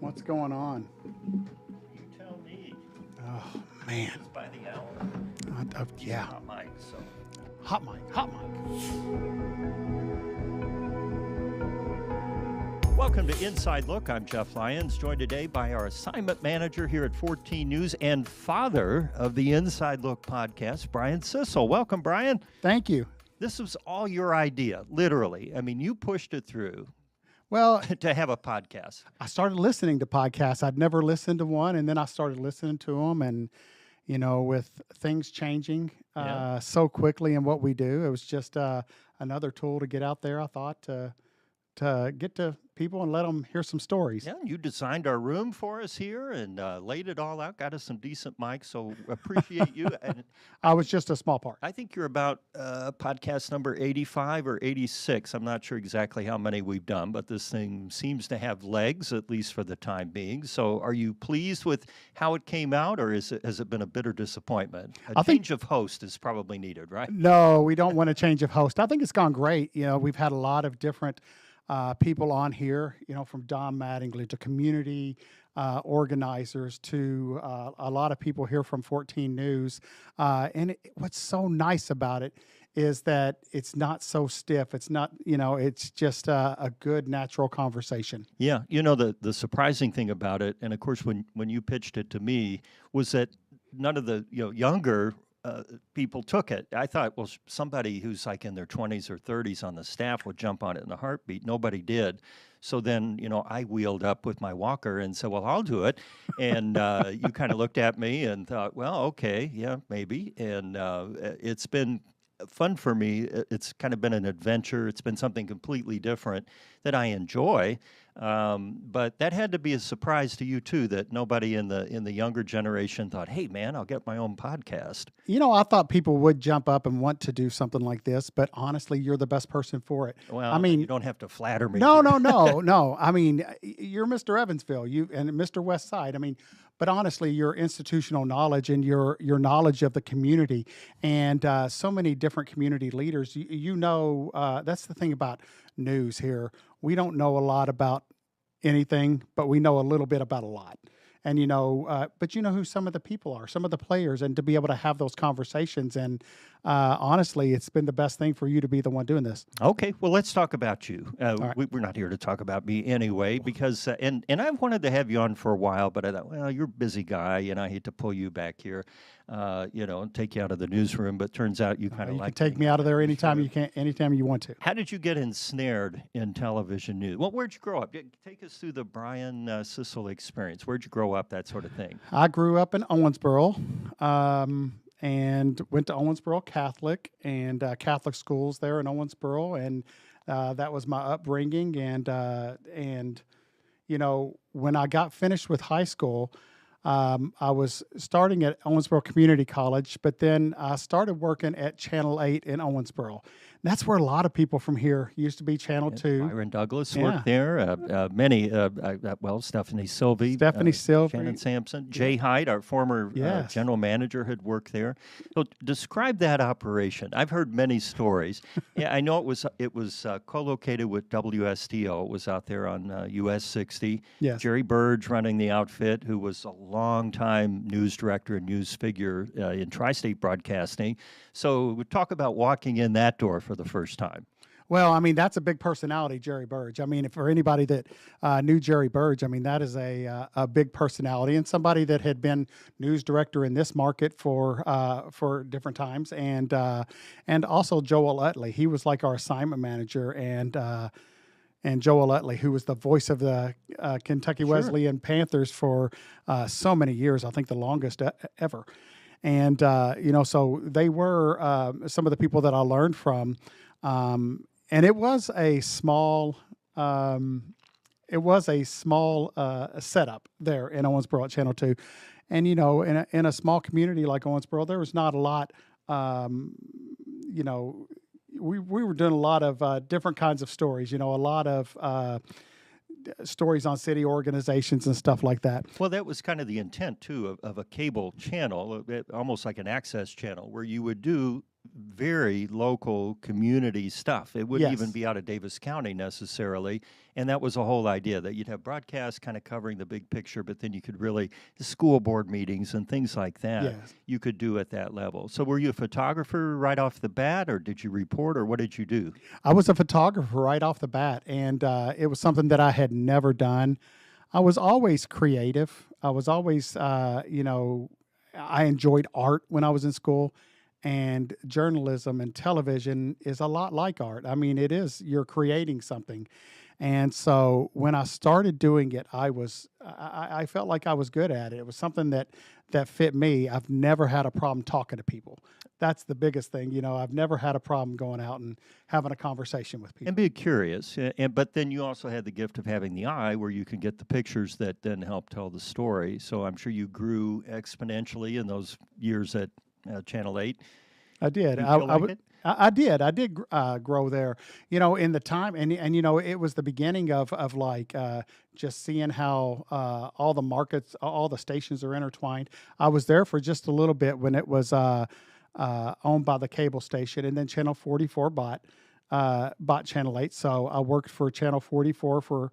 What's going on? You tell me. Oh, man. It's by the hour. Yeah. Hot mic, so. Hot mic. Welcome to Inside Look. I'm Jeff Lyons, joined today by our assignment manager here at 14 News and father of the Inside Look podcast, Brian Cissell. Welcome, Brian. Thank you. This was all your idea, literally. I mean, you pushed it through. Well, to have a podcast. I started listening to podcasts. I'd never listened to one, and then I started listening to them. And, you know, with things changing so quickly in what we do, it was just another tool to get out there, I thought, to get to people and let them hear some stories. Yeah, you designed our room for us here and laid it all out, got us some decent mics, so appreciate you. And I was just a small part. I think you're about podcast number 85 or 86. I'm not sure exactly how many we've done, but this thing seems to have legs, at least for the time being. So are you pleased with how it came out, or has it been a bitter disappointment? A change of host is probably needed, right? No, we don't want a change of host. I think it's gone great. You know, we've had a lot of different people on here, you know, from Don Mattingly to community organizers to a lot of people here from 14 News. And what's so nice about it is that it's not so stiff. It's not, you know, it's just a good natural conversation. Yeah. You know, the surprising thing about it, and of course, when you pitched it to me, was that none of the younger people took it. I thought, well, somebody who's like in their 20s or 30s on the staff would jump on it in a heartbeat. Nobody did. So then, I wheeled up with my walker and said, well, I'll do it. And you kind of looked at me and thought, well, okay, yeah, maybe. And it's been fun for me. It's kind of been an adventure. It's been something completely different that I enjoy. But that had to be a surprise to you too, that nobody in the younger generation thought, hey man, I'll get my own podcast. You know, I thought people would jump up and want to do something like this, but honestly, you're the best person for it. Well, I mean, you don't have to flatter me. No. I mean, you're Mr. Evansville, and Mr. West Side. I mean, but honestly, your institutional knowledge and your knowledge of the community and so many different community leaders, you know, that's the thing about news here. We don't know a lot about anything, but we know a little bit about a lot. And, but you know who some of the people are, some of the players, and to be able to have those conversations. And honestly, it's been the best thing for you to be the one doing this. Okay, well, let's talk about you. Right. We're not here to talk about me anyway, because, and I've wanted to have you on for a while, but I thought, well, you're a busy guy, and I hate to pull you back here, and take you out of the newsroom, but turns out you kind of like... You can take me out of there anytime you can, anytime you want to. How did you get ensnared in television news? Well, where'd you grow up? Take us through the Brian Cissell experience. Where'd you grow up, that sort of thing? I grew up in Owensboro, and went to Owensboro Catholic and Catholic schools there in Owensboro, and that was my upbringing. And when I got finished with high school, I was starting at Owensboro Community College, but then I started working at Channel 8 in Owensboro. And that's where a lot of people from here used to be Channel 2. Byron Douglas worked there. Many, Stephanie Sylvie. Shannon Sampson. Jay Hyde, our former general manager, had worked there. So describe that operation. I've heard many stories. Yeah, I know it was co-located with WSTO. It was out there on US 60. Yes. Jerry Burge running the outfit, who was a long-time news director and news figure in tri-state broadcasting. So we talk about walking in that door for the first time. Well, I mean, that's a big personality, Jerry Burge. I mean, for anybody that knew Jerry Burge, I mean, that is a big personality and somebody that had been news director in this market for different times. And also Joel Utley. He was like our assignment manager, and Joel Utley, who was the voice of the Kentucky Wesleyan Panthers for so many years, I think the longest ever. And, so they were some of the people that I learned from. And it was a small setup there in Owensboro at Channel 2. And, in a small community like Owensboro, there was not a lot, we were doing a lot of different kinds of stories, a lot of stories on city organizations and stuff like that. Well, that was kind of the intent, too, of a cable channel, almost like an access channel, where you would do very local community stuff. It wouldn't even Yes. be out of Davis County necessarily. And that was the whole idea, that you'd have broadcasts kind of covering the big picture, but then you could really, the school board meetings and things like that, Yes. you could do at that level. So were you a photographer right off the bat, or did you report, or what did you do? I was a photographer right off the bat, and it was something that I had never done. I was always creative. I was always, I enjoyed art when I was in school, and journalism and television is a lot like art. I mean, it is, you're creating something. And so when I started doing it, I felt like I was good at it. It was something that fit me. I've never had a problem talking to people. That's the biggest thing. I've never had a problem going out and having a conversation with people. And be curious. But then you also had the gift of having the eye where you can get the pictures that then help tell the story. So I'm sure you grew exponentially in those years at Channel 8. I did. You feel like it? I did. I did grow there. In the time, and it was the beginning of like just seeing how all the markets, all the stations are intertwined. I was there for just a little bit when it was owned by the cable station, and then Channel 44 bought Channel 8. So I worked for Channel 44 for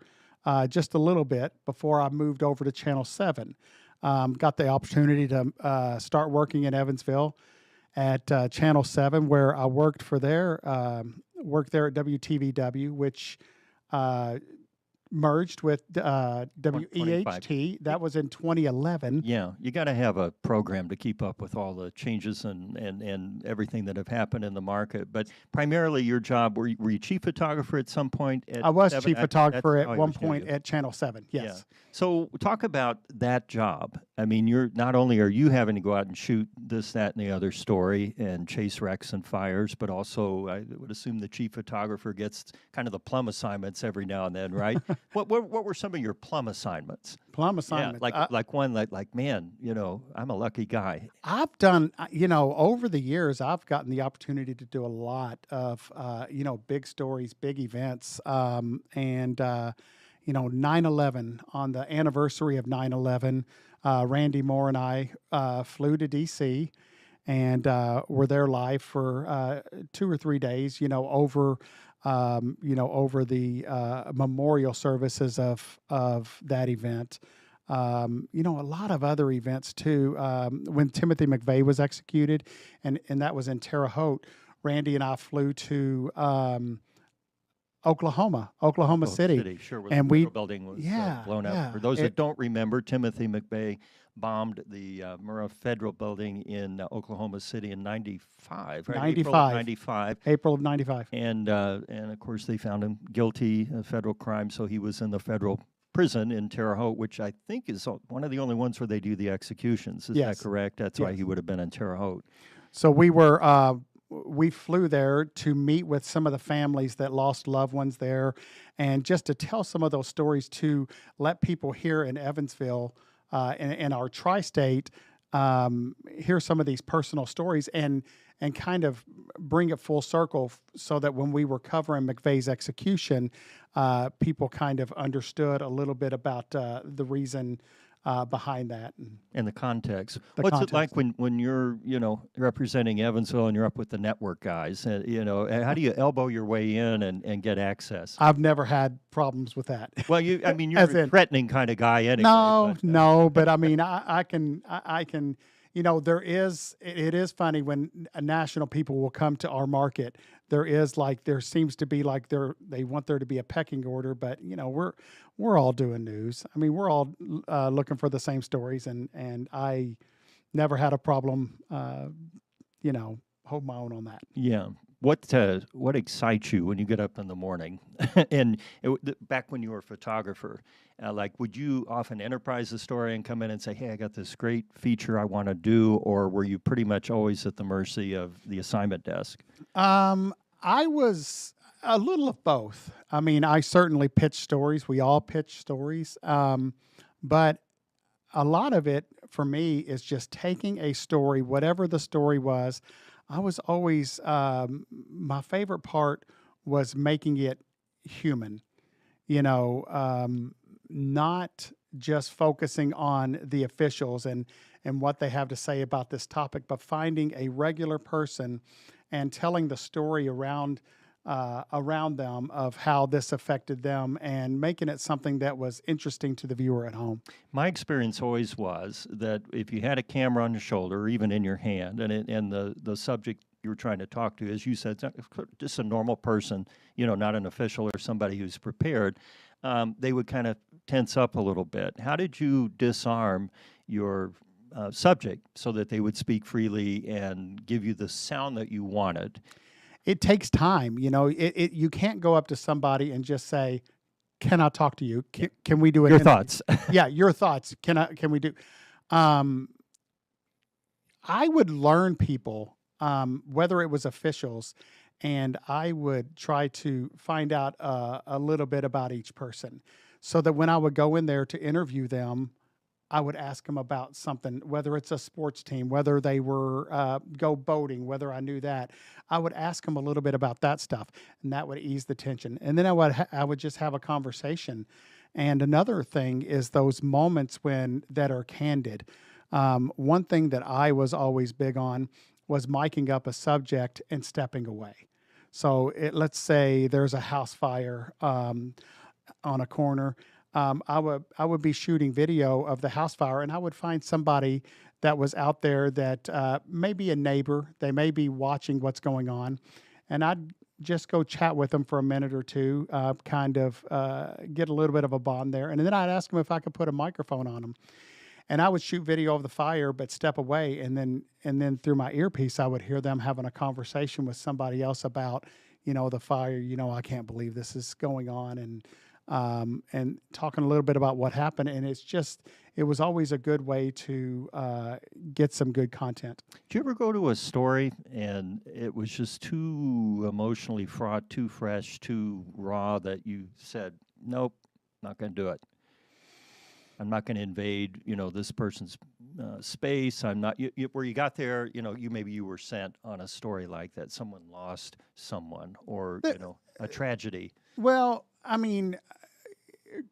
just a little bit before I moved over to Channel 7. Got the opportunity to start working in Evansville at Channel 7, where I worked there at WTVW, which merged with WEHT. That was in 2011. Yeah, you got to have a program to keep up with all the changes and everything that have happened in the market. But primarily your job, were you chief photographer at some point? I was 7? chief photographer at oh, one point at Channel 7, yes. Yeah. So talk about that job. I mean, you're not only are you having to go out and shoot this, that, and the other story and chase wrecks and fires, but also I would assume the chief photographer gets kind of the plum assignments every now and then, right? What were some of your plum assignments? Plum assignments. Yeah, like one like man, I'm a lucky guy. I've done, over the years, I've gotten the opportunity to do a lot of, big stories, big events, and 9/11, on the anniversary of 9/11, Randy Moore and I flew to D.C. and were there live for 2 or 3 days, over the memorial services of that event. A lot of other events too. When Timothy McVeigh was executed, and that was in Terre Haute, Randy and I flew to Oklahoma City. Sure, where and the we Federal building was blown up. For those that don't remember, Timothy McVeigh bombed the Murrah Federal building in Oklahoma City in 95, right? 95. April of 95. And of course, they found him guilty of federal crime, so he was in the federal prison in Terre Haute, which I think is one of the only ones where they do the executions. Is that correct? That's why he would have been in Terre Haute. So we flew there to meet with some of the families that lost loved ones there, and just to tell some of those stories, to let people here in Evansville, in our tri-state, hear some of these personal stories and kind of bring it full circle, so that when we were covering McVeigh's execution, people kind of understood a little bit about the reason behind that and the context. The What's context. it like when you're representing Evansville and you're up with the network guys? How do you elbow your way in and get access? I've never had problems with that. Well, you're a threatening kind of guy anyway. No, but I mean, I can. It is funny when national people will come to our market. There seems to be like they want there to be a pecking order, but we're all doing news. I mean, we're all looking for the same stories, and I never had a problem, hold my own on that. Yeah. What excites you when you get up in the morning? And back when you were a photographer, would you often enterprise the story and come in and say, "Hey, I got this great feature I want to do," or were you pretty much always at the mercy of the assignment desk? I was a little of both. I mean, I certainly pitch stories. We all pitch stories, but a lot of it for me is just taking a story, whatever the story was. I was always, my favorite part was making it human, not just focusing on the officials and what they have to say about this topic, but finding a regular person and telling the story around them of how this affected them and making it something that was interesting to the viewer at home. My experience always was that if you had a camera on your shoulder or even in your hand, and the subject you were trying to talk to, as you said, just a normal person, not an official or somebody who's prepared, they would kind of tense up a little bit. How did you disarm your subject so that they would speak freely and give you the sound that you wanted? It takes time. You can't go up to somebody and just say, "Can I talk to you? Can we do it?" Your thoughts. Yeah, your thoughts. Can we do? I would learn people, whether it was officials, and I would try to find out a little bit about each person, so that when I would go in there to interview them, I would ask them about something, whether it's a sports team, whether they were go boating, whether I knew that. I would ask them a little bit about that stuff, and that would ease the tension. And then I would just have a conversation. And another thing is those moments that are candid. One thing that I was always big on was miking up a subject and stepping away. So let's say there's a house fire on a corner. I would be shooting video of the house fire, and I would find somebody that was out there that may be a neighbor. They may be watching what's going on, and I'd just go chat with them for a minute or two, kind of get a little bit of a bond there, and then I'd ask them if I could put a microphone on them. And I would shoot video of the fire, but step away, and then through my earpiece, I would hear them having a conversation with somebody else about, the fire. I can't believe this is going on, and talking a little bit about what happened. And it was always a good way to get some good content. Did you ever go to a story and it was just too emotionally fraught, too fresh, too raw that you said, nope, not going to do it? I'm not going to invade, this person's space. I'm not. Where you got there, maybe you were sent on a story like that. Someone lost someone, or a tragedy. Well, I mean,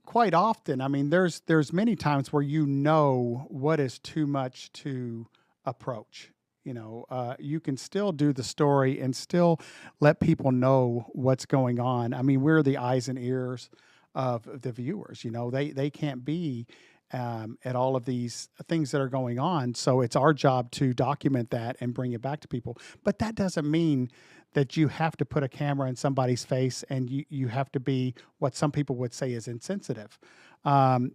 quite often. I mean, there's many times where what is too much to approach. You can still do the story and still let people know what's going on. I mean, we're the eyes and ears of the viewers. They can't be at all of these things that are going on. So it's our job to document that and bring it back to people. But that doesn't mean that you have to put a camera in somebody's face and you have to be what some people would say is insensitive.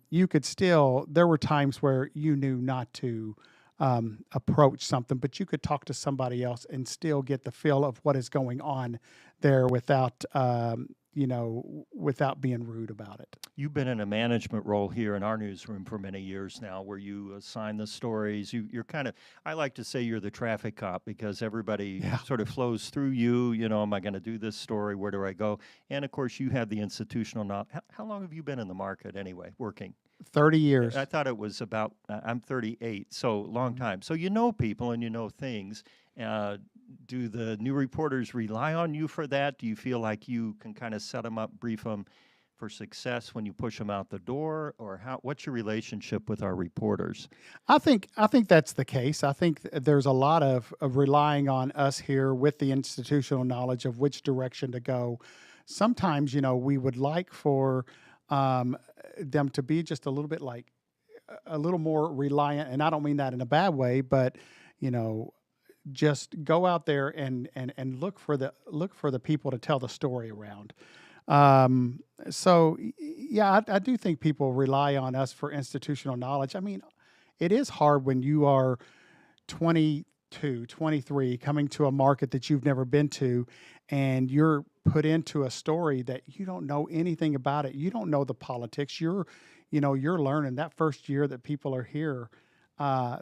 You could still, there were times where you knew not to approach something, but you could talk to somebody else and still get the feel of what is going on there without being rude about it. You've been in a management role here in our newsroom for many years now, where you assign the stories. You're kind of, I like to say you're the traffic cop, because everybody sort of flows through you. Am I going to do this story? Where do I go? And of course, you have the institutional knowledge. How long have you been in the market anyway, working? 30 years. I thought it was about, I'm 38, so long time. So you know people and you know things. Do the new reporters rely on you for that? Do you feel like you can kind of set them up, brief them for success when you push them out the door? Or what's your relationship with our reporters? I think that's the case. I think there's a lot of relying on us here with the institutional knowledge of which direction to go. Sometimes, we would like for them to be just a little bit like a little more reliant, and I don't mean that in a bad way, but just go out there and look for the people to tell the story around. So yeah, I do think people rely on us for institutional knowledge. I mean, it is hard when you are 22, 23, coming to a market that you've never been to, and you're put into a story that you don't know anything about it. You don't know the politics. You're learning that first year that people are here.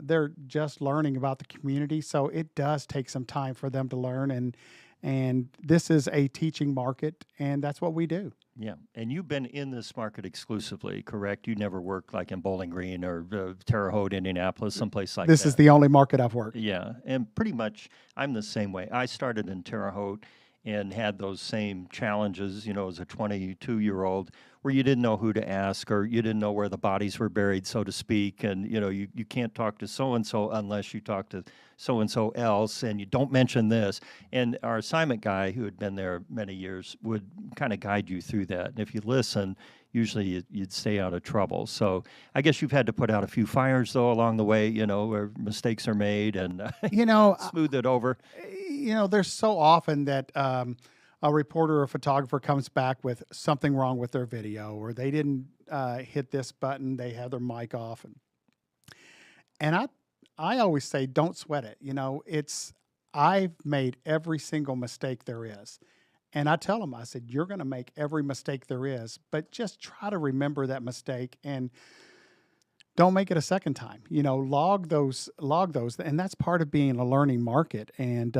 They're just learning about the community. So it does take some time for them to learn. And this is a teaching market, and that's what we do. Yeah. And you've been in this market exclusively, correct? You never worked like in Bowling Green or Terre Haute, Indianapolis, someplace like that. This is the only market I've worked. Yeah. And pretty much I'm the same way. I started in Terre Haute, and had those same challenges, as a 22-year-old, where you didn't know who to ask, or you didn't know where the bodies were buried, so to speak, and you can't talk to so-and-so unless you talk to so-and-so else, and you don't mention this. And our assignment guy, who had been there many years, would kind of guide you through that. And if you listen, usually you'd stay out of trouble. So I guess you've had to put out a few fires, though, along the way, where mistakes are made and smooth it over. There's so often that a reporter or photographer comes back with something wrong with their video, or they didn't hit this button, they have their mic off. And I always say, don't sweat it. I've made every single mistake there is. And I tell them, I said, you're going to make every mistake there is, but just try to remember that mistake and don't make it a second time. Log those. And that's part of being a learning market. And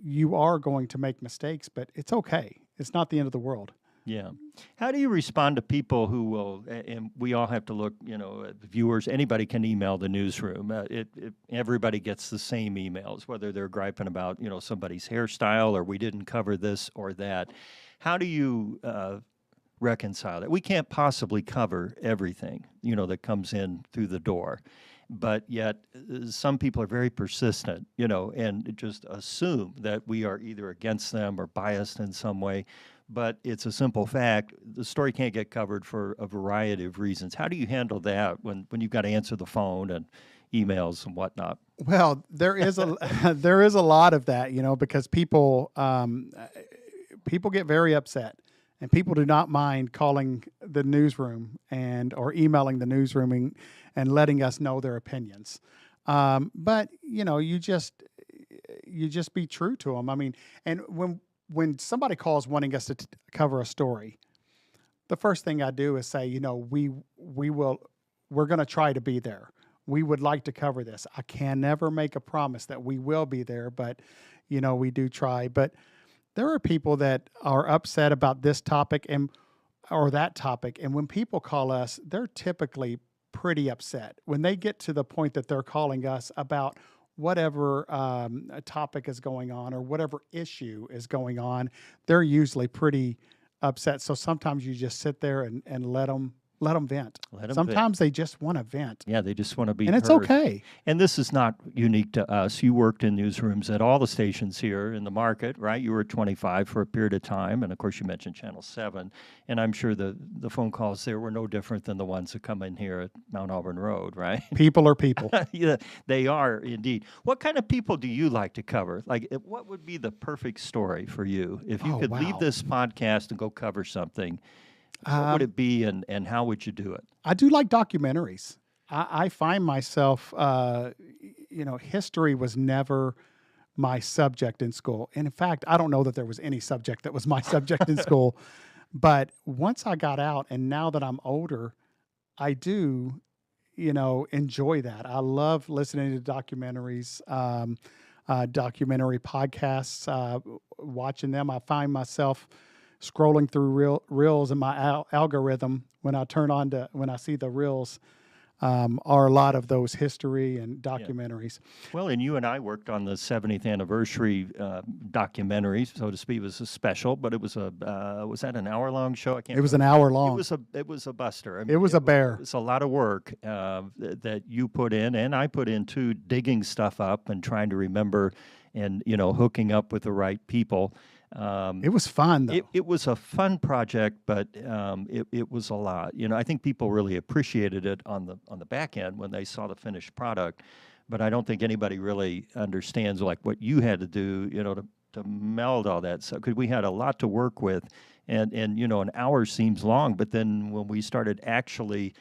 you are going to make mistakes, but it's okay. It's not the end of the world. Yeah. How do you respond to people who will, and we all have to look, viewers, anybody can email the newsroom. Everybody gets the same emails, whether they're griping about, somebody's hairstyle or we didn't cover this or that. How do you reconcile that? We can't possibly cover everything, that comes in through the door. But yet some people are very persistent, and just assume that we are either against them or biased in some way. But it's a simple fact. The story can't get covered for a variety of reasons. How do you handle that when you've got to answer the phone and emails and whatnot? Well, there is there is a lot of that, because people get very upset, and people do not mind calling the newsroom or emailing the newsroom and letting us know their opinions. But you just be true to them. I mean, and when somebody calls wanting us to cover a story, the first thing I do is say, we're going to try to be there. We would like to cover this. I can never make a promise that we will be there, but we do try. But there are people that are upset about this topic or that topic, and when people call us, they're typically pretty upset. When they get to the point that they're calling us about whatever topic is going on or whatever issue is going on, they're usually pretty upset. So sometimes you just sit there and let them vent. Sometimes they just want to vent. Yeah, they just want to be heard. And it's okay. And this is not unique to us. You worked in newsrooms at all the stations here in the market, right? You were at 25 for a period of time, and of course you mentioned Channel 7. And I'm sure the phone calls there were no different than the ones that come in here at Mount Auburn Road, right? People are people. Yeah, they are indeed. What kind of people do you like to cover? Like, what would be the perfect story for you if you could leave this podcast and go cover something? What would it be, and how would you do it? I do like documentaries. I find myself, history was never my subject in school. And in fact, I don't know that there was any subject that was my subject in school. But once I got out, and now that I'm older, I do, enjoy that. I love listening to documentaries, documentary podcasts, watching them. I find myself scrolling through reels in my algorithm when I see the reels are a lot of those history and documentaries. Yeah. Well, and you and I worked on the 70th anniversary documentary, so to speak. It was a special, but it was was that an hour-long show? I can't. It was an hour long. It was a buster. I mean, it was a bear. It's a lot of work that you put in, and I put in too, digging stuff up and trying to remember, and hooking up with the right people. It was fun, though. It was a fun project, but it was a lot. I think people really appreciated it on the back end when they saw the finished product, but I don't think anybody really understands like what you had to do, to meld all that stuff. Because we had a lot to work with, and an hour seems long, but then when we started actually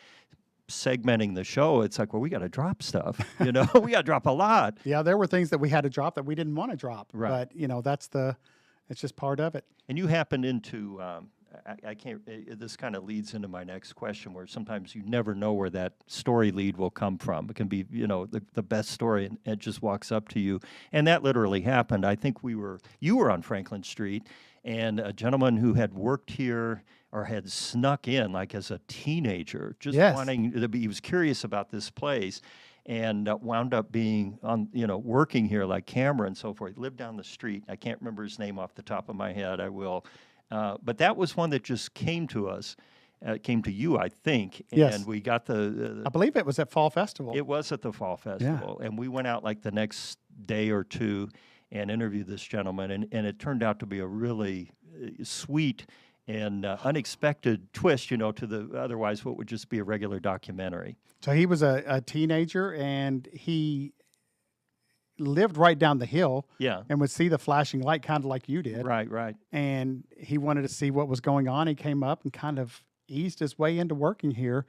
segmenting the show, it's like, well, we got to drop stuff. We got to drop a lot. Yeah, there were things that we had to drop that we didn't want to drop, right. But it's just part of it. And you happened into, I can't, this kind of leads into my next question, where sometimes you never know where that story lead will come from. It can be, the best story, and it just walks up to you. And that literally happened. I think you were on Franklin Street, and a gentleman who had worked here or had snuck in like as a teenager, just wanting to be, he was curious about this place. and wound up being on, working here like camera and so forth. He lived down the street. I can't remember his name off the top of my head. I will. But that was one that just came to us. Came to you, I think, Yes. and we got I believe it was at Fall Festival. It was at the Fall Festival, and we went out like the next day or two and interviewed this gentleman, and it turned out to be a really sweet and unexpected twist, to the otherwise what would just be a regular documentary. So he was a teenager, and he lived right down the hill, Yeah. and would see the flashing light kind of like you did. Right. And he wanted to see what was going on. He came up and kind of eased his way into working here,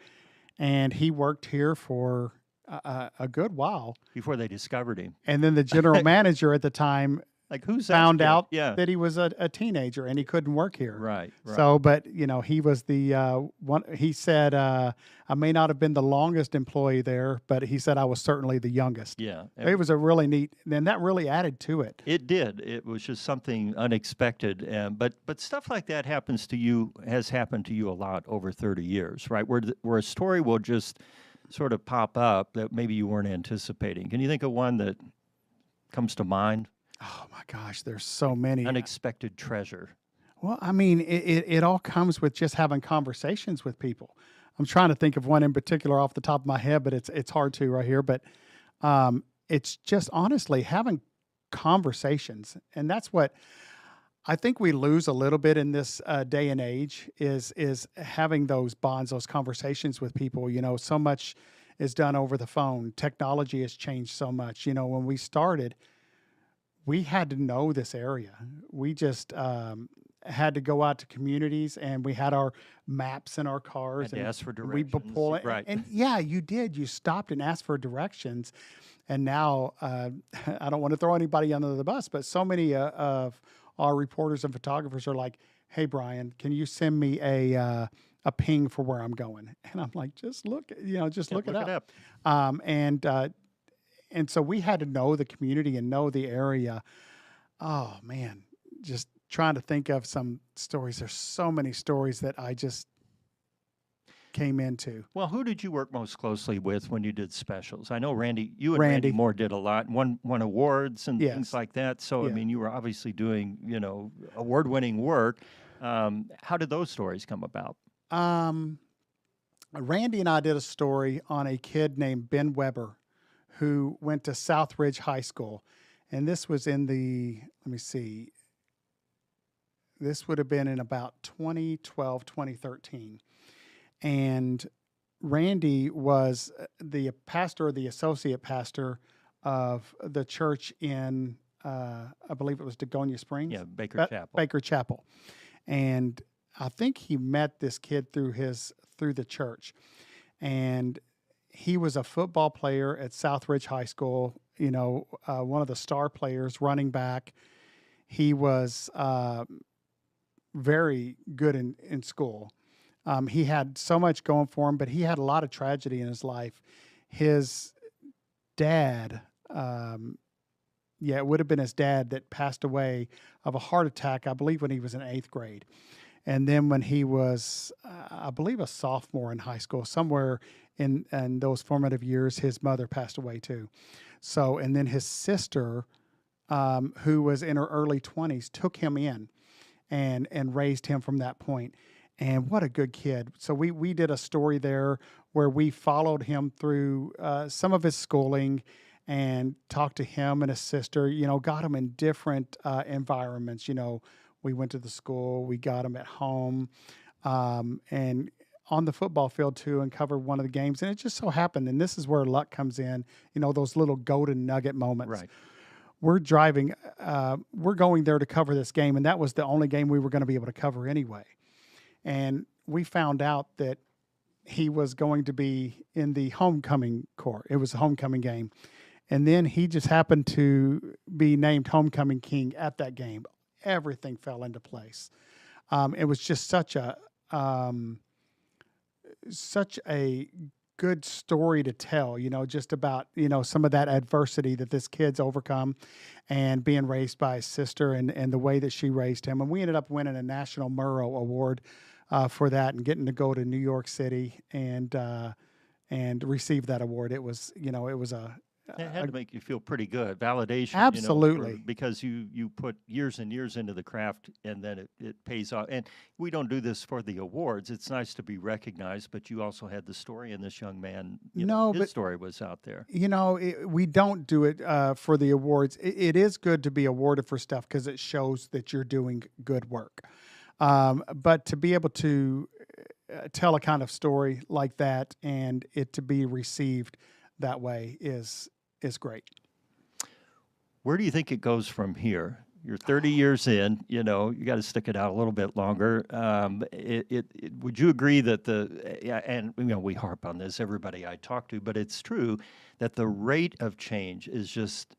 and he worked here for a good while Before they discovered him. And then the general manager at the time Like, who's that found kid? out Yeah. that he was a teenager and he couldn't work here. Right. So, but he was the one. He said, "I may not have been the longest employee there, but he said I was certainly the youngest." Yeah. It was a really neat, and that really added to it. It did. It was just something unexpected, but stuff like that has happened to you a lot over 30 years, right? Where a story will just sort of pop up that maybe you weren't anticipating. Can you think of one that comes to mind? Oh my gosh, there's so many. Unexpected treasure. Well, I mean, it all comes with just having conversations with people. I'm trying to think of one in particular off the top of my head, but it's hard to right here. But it's just honestly having conversations, and that's what I think we lose a little bit in this day and age is having those bonds, those conversations with people. So much is done over the phone. Technology has changed so much. When we started, we had to know this area. We just had to go out to communities, and we had our maps in our cars. Had to and ask for we directions. pull it. Right. And yeah, you did. You stopped and asked for directions. And now, I don't want to throw anybody under the bus, but so many of our reporters and photographers are like, "Hey, Brian, can you send me a ping for where I'm going?" And I'm like, "Just look, look it up." And so we had to know the community and know the area. Oh man, just trying to think of some stories. There's so many stories that I just came into. Well, who did you work most closely with when you did specials? I know you and Randy Moore did a lot, won awards and Yes. things like that. So, I Yeah. mean, you were obviously doing, award-winning work. How did those stories come about? Randy and I did a story on a kid named Ben Weber who went to Southridge High School. And this was in this would have been in about 2012, 2013. And Randy was the pastor or the associate pastor of the church in, I believe it was Dagonia Springs. Yeah, Baker Chapel. Baker Chapel. And I think he met this kid through the church. And he was a football player at Southridge High School, one of the star players, running back. He was very good in school. He had so much going for him, but he had a lot of tragedy in his life. His dad, it would have been his dad that passed away of a heart attack, I believe, when he was in 8th grade. And then when he was, I believe, a sophomore in high school, somewhere in those formative years, his mother passed away too. So, and then his sister, who was in her early 20s, took him in and raised him from that point. And what a good kid. So we did a story there where we followed him through some of his schooling and talked to him and his sister, got him in different environments. We went to the school, we got him at home, and on the football field too, and covered one of the games. And it just so happened, and this is where luck comes in, those little golden nugget moments. Right. We're driving, we're going there to cover this game, and that was the only game we were going to be able to cover anyway. And we found out that he was going to be in the homecoming court. It was a homecoming game. And then he just happened to be named homecoming king at that game. Everything fell into place. It was just such a good story to tell, just about, some of that adversity that this kid's overcome and being raised by his sister and the way that she raised him. And we ended up winning a National Murrow Award for that and getting to go to New York City and and receive that award. It was, it was It had to make you feel pretty good. Validation, absolutely. because you put years and years into the craft, and then it pays off. And we don't do this for the awards. It's nice to be recognized, but you also had the story, and this young man, his story was out there. We don't do it for the awards. It is good to be awarded for stuff because it shows that you're doing good work. But to be able to tell a kind of story like that and it to be received that way is great. Where do you think it goes from here? You're 30 years in, you got to stick it out a little bit longer. Would you agree that and we harp on this, everybody I talk to, but it's true that the rate of change is just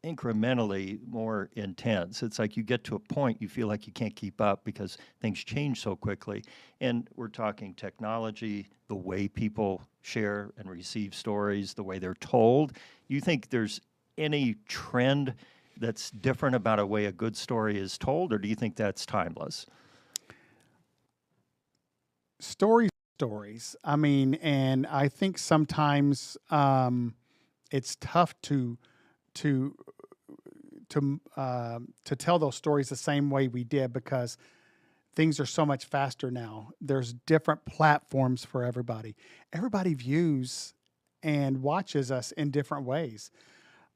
incrementally more intense. It's like you get to a point you feel like you can't keep up because things change so quickly. And we're talking technology, the way people share and receive stories, the way they're told. You think there's any trend that's different about a way a good story is told, or do you think that's timeless? Stories. I mean, and I think sometimes it's tough to tell those stories the same way we did because things are so much faster now. There's different platforms for everybody. Everybody views and watches us in different ways.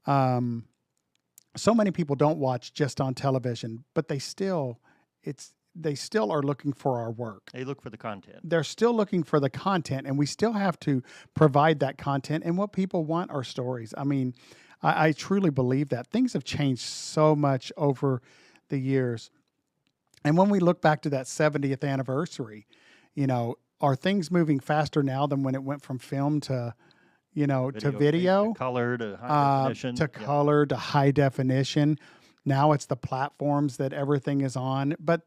So many people don't watch just on television, but they still are looking for our work. They look for the content. They're still looking for the content, and we still have to provide that content. And what people want are stories. I mean, I truly believe that. Things have changed so much over the years. And when we look back to that 70th anniversary, are things moving faster now than when it went from film to video? To color, to high definition. Color, to high definition. Now it's the platforms that everything is on. But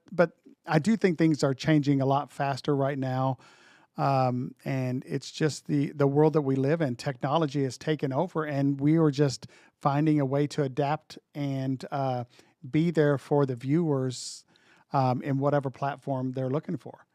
I do think things are changing a lot faster right now. And it's just the world that we live in. Technology has taken over, and we are just finding a way to adapt and be there for the viewers in whatever platform they're looking for.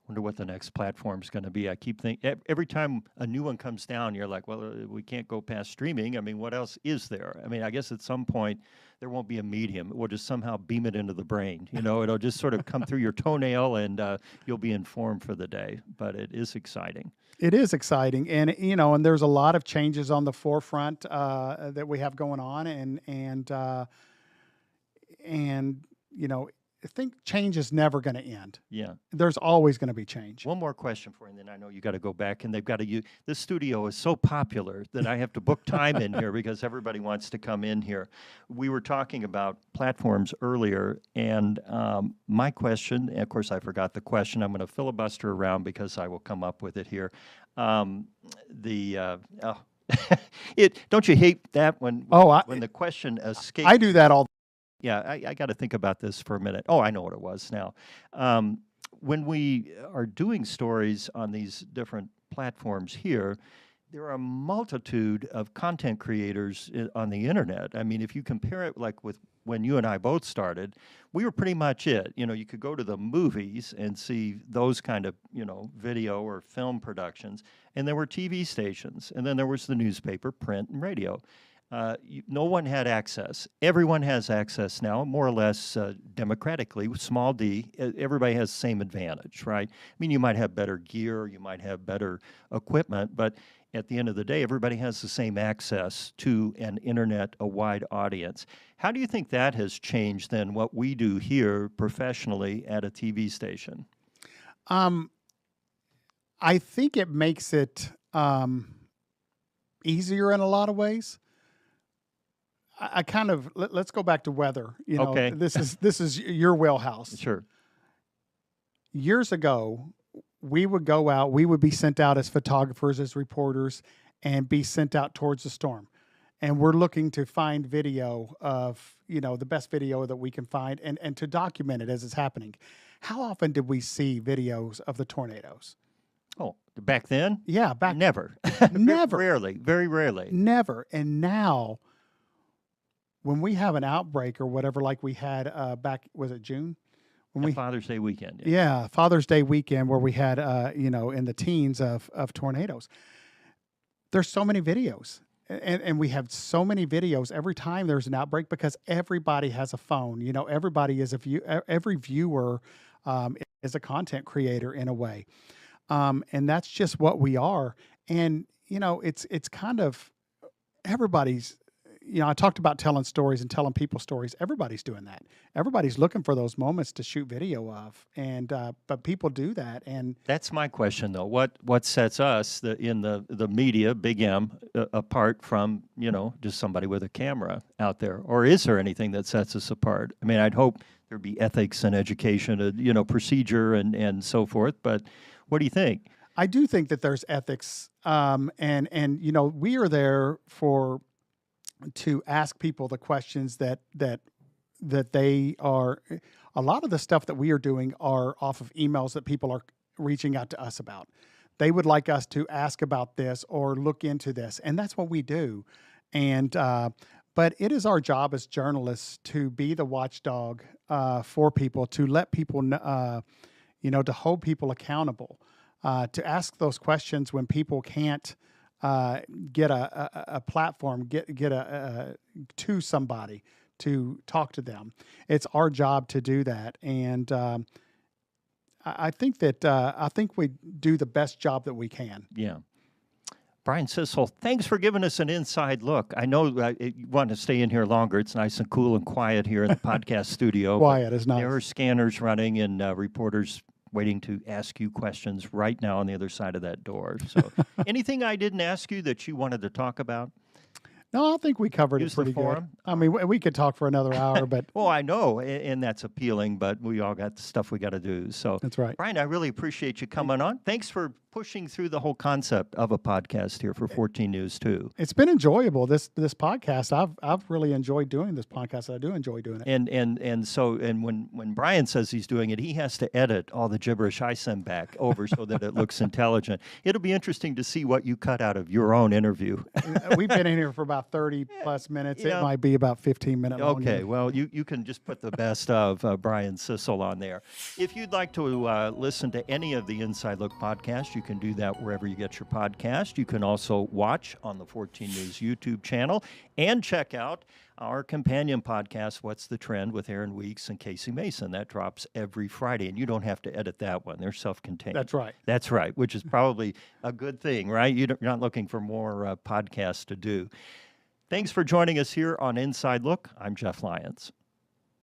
Wonder what the next platform is going to be. I keep thinking every time a new one comes down, you're like, well, we can't go past streaming. I mean, what else is there? I mean, I guess at some point there won't be a medium. We'll just somehow beam it into the brain. It'll just sort of come through your toenail, and you'll be informed for the day. But it is exciting. It is exciting, and and there's a lot of changes on the forefront that we have going on, and I think change is never going to end. Yeah. There's always going to be change. One more question for you, and then I know you got to go back, and they've got to use, this studio is so popular that I have to book time in here because everybody wants to come in here. We were talking about platforms earlier, and my question, and of course I forgot the question, I'm going to filibuster around because I will come up with it here. Don't you hate that when the question escapes? I do that all. Yeah, I got to think about this for a minute. Oh, I know what it was now. When we are doing stories on these different platforms here, there are a multitude of content creators on the internet. I mean, if you compare it like with when you and I both started, we were pretty much it. You could go to the movies and see those kind of, video or film productions, and there were TV stations, and then there was the newspaper, print, and radio. No one had access. Everyone has access now, more or less democratically, with small d. Everybody has the same advantage, right? I mean, you might have better gear, you might have better equipment, but at the end of the day, everybody has the same access to an internet, a wide audience. How do you think that has changed then what we do here professionally at a TV station? I think it makes it easier in a lot of ways. I kind of let's go back to weather. Okay. This is your wheelhouse. Sure. Years ago, we would go out. We would be sent out as photographers, as reporters, and be sent out towards the storm. And we're looking to find video of the best video that we can find, and to document it as it's happening. How often did we see videos of the tornadoes? Oh, back then? Yeah, never. Never. Rarely. Very rarely. Never. And now, when we have an outbreak or whatever, like we had back, was it June? Father's Day weekend. Yeah, Father's Day weekend where we had, in the teens of tornadoes. there's so many videos. And we have so many videos every time there's an outbreak because everybody has a phone. You know, everybody is every viewer is a content creator in a way. And that's just what we are. And, you know, it's kind of everybody's, you know, I talked about telling stories and telling people stories. Everybody's doing that. Everybody's looking for those moments to shoot video of. And, but people do that. And that's my question, though. What sets us in the media, big M, apart from, you know, just somebody with a camera out there? Or is there anything that sets us apart? I mean, I'd hope there'd be ethics and education, you know, procedure and so forth. But what do you think? I do think that there's ethics. And you know, we are there to ask people the questions that they are. A lot of the stuff that we are doing are off of emails that people are reaching out to us about. They would like us to ask about this or look into this, and that's what we do. And but it is our job as journalists to be the watchdog for people, to let people you know, to hold people accountable, to ask those questions when people can't get a platform, get to somebody to talk to them. It's our job to do that, and I think we do the best job that we can. Yeah. Brian Cissell, thanks for giving us an inside look. I know you want to stay in here longer. It's nice and cool and quiet here in the podcast studio. Quiet is nice. There are scanners running and reporters waiting to ask you questions right now on the other side of that door. So anything I didn't ask you that you wanted to talk about? No, I think we covered Use it pretty the forum. good. I mean, we could talk for another hour, but well, I know, and that's appealing, but we all got stuff we got to do. So that's right. Brian, I really appreciate you coming on. Thanks for pushing through the whole concept of a podcast here for 14 News too. It's been enjoyable, this podcast. I've really enjoyed doing this podcast. I do enjoy doing it. And so when Brian says he's doing it, he has to edit all the gibberish I send back over so that it looks intelligent. It'll be interesting to see what you cut out of your own interview. We've been in here for about 30 plus minutes. It might be about 15 minutes long. Okay, well, you can just put the best of Brian Cissell on there. If you'd like to listen to any of the Inside Look podcasts, you can do that wherever you get your podcast. You can also watch on the 14 News YouTube channel and check out our companion podcast, What's the Trend, with Aaron Weeks and Casey Mason. That drops every Friday, and you don't have to edit that one. They're self-contained. That's right. That's right, which is probably a good thing, right? You're not looking for more podcasts to do. Thanks for joining us here on Inside Look. I'm Jeff Lyons.